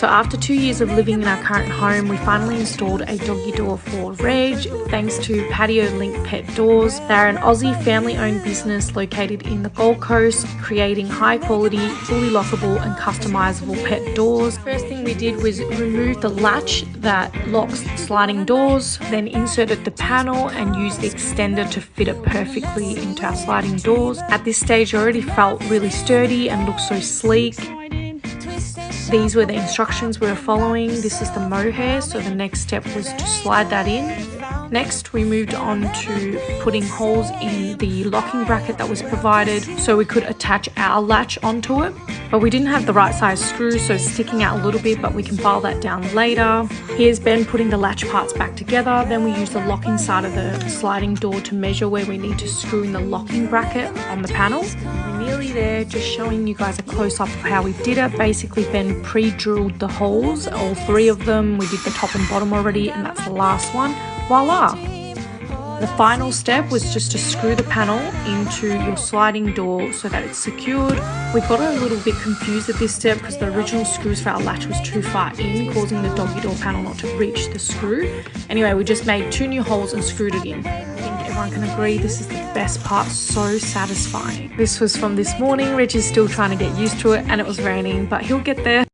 So after 2 years of living in our current home, we finally installed a doggy door for Reg, thanks to Patiolink Pet Doors. They're an Aussie family-owned business located in the Gold Coast, creating high-quality, fully lockable and customizable pet doors. First thing we did was remove the latch that locks sliding doors, then inserted the panel and used the extender to fit it perfectly into our sliding doors. At this stage, it already felt really sturdy and looked so sleek. These were the instructions we were following. This is the mohair, so the next step was to slide that in. Next, we moved on to putting holes in the locking bracket that was provided so we could attach our latch onto it. But we didn't have the right size screws, so it's sticking out a little bit, but we can file that down later. Here's Ben putting the latch parts back together. Then we use the locking side of the sliding door to measure where we need to screw in the locking bracket on the panel. We're nearly there, just showing you guys a close-up of how we did it. Basically, Ben pre-drilled the holes, all 3 of them. We did the top and bottom already, and that's the last one. Voila! The final step was just to screw the panel into your sliding door so that it's secured. We got a little bit confused at this step because the original screws for our latch was too far in, causing the doggy door panel not to reach the screw. Anyway, we just made 2 new holes and screwed it in. I think everyone can agree this is the best part, so satisfying. This was from this morning. Reggie's still trying to get used to it and it was raining, but he'll get there.